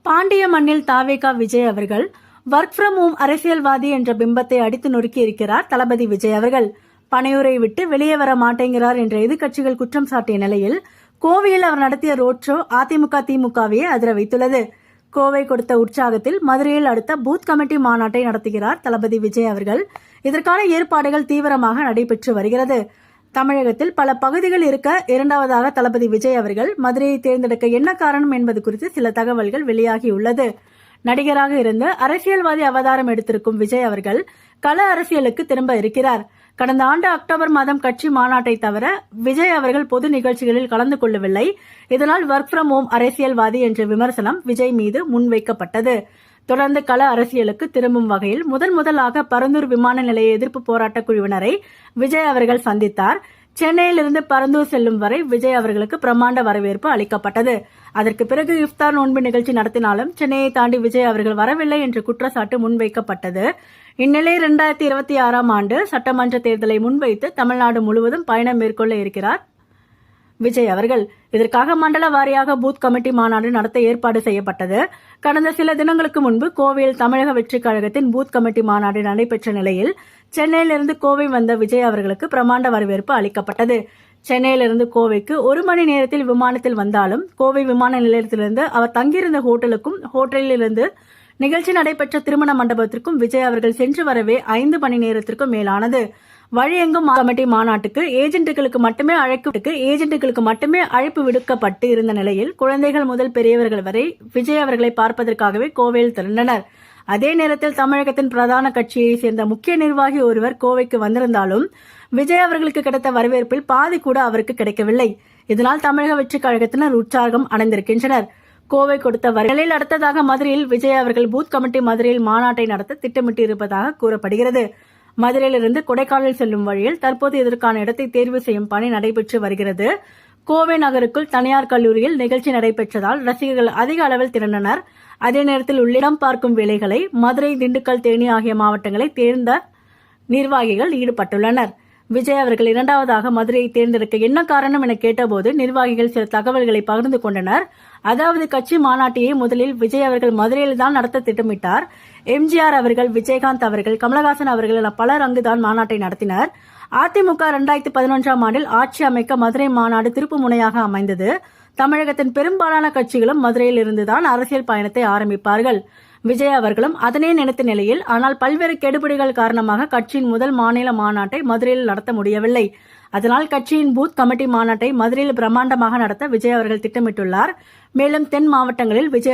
பாண்டிய மண்ணில் தாவேகா விஜய் அவர்கள் work from home அரசியல்வாதி என்ற பிம்பத்தை அடித்து நொறுக்கி இருக்கிறார் தளபதி விஜய் அவர்கள். பனையூரை விட்டு வெளியே வர மாட்டேங்கிறார் என்ற எதிர்க்கட்சிகள் குற்றம் சாட்டிய நிலையில் கோவையில் அவர் நடத்திய ரோட் ஷோ அதிமுக திமுகவையே அதிர வைத்துள்ளது. கோவை கொடுத்த உற்சாகத்தில் மதுரையில் அடுத்த பூத் கமிட்டி மாநாட்டை நடத்துகிறார் தளபதி விஜய் அவர்கள். இதற்கான ஏற்பாடுகள் தீவிரமாக நடைபெற்று வருகிறது. தமிழகத்தில் பல பகுதிகள் இருக்க இரண்டாவதாக தளபதி விஜய் அவர்கள் மதுரையை தேர்ந்தெடுக்க என்ன காரணம் என்பது குறித்து சில தகவல்கள் வெளியாகியுள்ளது. நடிகராக இருந்து அரசியல்வாதி அவதாரம் எடுத்திருக்கும் விஜய் அவர்கள் கள அரசியலுக்கு திரும்ப இருக்கிறார். கடந்த ஆண்டு அக்டோபர் மாதம் கட்சி மாநாட்டை தவிர விஜய் அவர்கள் பொது நிகழ்ச்சிகளில் கலந்து கொள்ளவில்லை. இதனால் ஒர்க் ஃப்ரம் ஹோம் அரசியல்வாதி என்ற விமர்சனம் விஜய் மீது முன்வைக்கப்பட்டது. தொடர்ந்து கள அரசியலுக்கு திரும்பும் வகையில் முதலாக பரந்தூர் விமான நிலைய எதிர்ப்பு போராட்ட குழுவினரை விஜய் அவர்கள் சந்தித்தார். சென்னையிலிருந்து பரந்தூர் செல்லும் வரை விஜய் அவர்களுக்கு பிரமாண்ட வரவேற்பு அளிக்கப்பட்டது. அதற்கு பிறகு இஃப்தார் நோன்பு நிகழ்ச்சி நடத்தினாலும் சென்னையை தாண்டி விஜய் அவர்கள் வரவில்லை என்ற குற்றச்சாட்டு முன்வைக்கப்பட்டது. இந்நிலை 2026ஆம் ஆண்டு சட்டமன்ற தேர்தலை முன்வைத்து தமிழ்நாடு முழுவதும் பயணம் மேற்கொள்ள இருக்கிறார் விஜய் அவர்கள். இதற்காக மண்டல வாரியாக பூத் கமிட்டி மாநாடு நடத்த ஏற்பாடு செய்யப்பட்டது. கடந்த சில தினங்களுக்கு முன்பு கோவையில் தமிழக வெற்றிக் கழகத்தின் பூத் கமிட்டி மாநாடு நடைபெற்ற நிலையில் சென்னையிலிருந்து கோவை வந்த விஜய் அவர்களுக்கு பிரமாண்ட வரவேற்பு அளிக்கப்பட்டது. சென்னையிலிருந்து கோவைக்கு 1 மணி நேரத்தில் விமானத்தில் வந்தாலும் கோவை விமான நிலையத்திலிருந்து அவர் தங்கியிருந்த ஹோட்டலுக்கும் ஹோட்டலிலிருந்து நிகழ்ச்சி நடைபெற்ற திருமண மண்டபத்திற்கும் விஜய் அவர்கள் சென்று வரவே 5 மணி நேரத்திற்கும் மேலானது. வழியெங்கும் கமிட்டி மாநாட்டுக்கு ஏஜென்ட்டுகளுக்கு மட்டுமே அழைப்பு விடுக்கப்பட்டு இருந்த நிலையில் குழந்தைகள் முதல் பெரியவர்கள் வரை விஜய் அவர்களை பார்ப்பதற்காகவே கோவையில் திரண்டனர். அதே நேரத்தில் தமிழகத்தின் பிரதான கட்சியை சேர்ந்த முக்கிய நிர்வாகி ஒருவர் கோவைக்கு வந்திருந்தாலும் விஜய் அவர்களுக்கு கிடைத்த வரவேற்பில் பாதி கூட அவருக்கு கிடைக்கவில்லை. இதனால் தமிழக வெற்றிக் கழகத்தினர் உற்சாகம் அடைந்திருக்கின்றனர். கோவை கொடுத்த வரவேற்பில் அடுத்ததாக மதுரையில் விஜய் அவர்கள் பூத் கமிட்டி மதுரையில் மாநாட்டை நடத்த திட்டமிட்டு இருப்பதாக கூறப்படுகிறது. மதுரையிலிருந்து கொடைக்கானல் செல்லும் வழியில் தற்போது இதற்கான இடத்தை தேர்வு செய்யும் பணி நடைபெற்று வருகிறது. கோவை நகருக்குள் தனியார் கல்லூரியில் நிகழ்ச்சி நடைபெற்றதால் ரசிகர்கள் அதிக அளவில் திரண்டனர். அதே நேரத்தில் உள்ளிடம் பார்க்கும் வேலைகளை மதுரை, திண்டுக்கல், தேனி ஆகிய மாவட்டங்களை தேர்ந்த நிர்வாகிகள் ஈடுபட்டுள்ளனர். விஜய் அவர்கள் இரண்டாவதாக மதுரையை தேர்ந்தெடுக்க என்ன காரணம் என கேட்டபோது நிர்வாகிகள் சில தகவல்களை பகிர்ந்து கொண்டனர். அதாவது கட்சி மாநாட்டையே முதலில் விஜய் அவர்கள் மதுரையில் தான் நடத்த திட்டமிட்டார். எம்ஜிஆர் அவர்கள், விஜயகாந்த் அவர்கள், கமலஹாசன் அவர்கள் என பலர் அங்குதான் மாநாட்டை நடத்தினர். அதிமுக 2011ஆம் ஆண்டில் ஆட்சி அமைக்க மதுரை மாநாடு திருப்பு முனையாக அமைந்தது. தமிழகத்தின் பெரும்பாலான கட்சிகளும் மதுரையில் இருந்துதான் அரசியல் பயணத்தை ஆரம்பிப்பார்கள். விஜய் அவர்களும் அதனை நினைத்த நிலையில் ஆனால் பல்வேறு கெடுபிடிகள் காரணமாக கட்சியின் முதல் மாநில மாநாட்டை மதுரையில் நடத்த முடியவில்லை. அதனால் கட்சியின் பூத் கமிட்டி மாநாட்டை மதுரையில் பிரம்மாண்டமாக நடத்த விஜய் அவர்கள் திட்டமிட்டுள்ளார். மேலும் தென் மாவட்டங்களில் விஜய்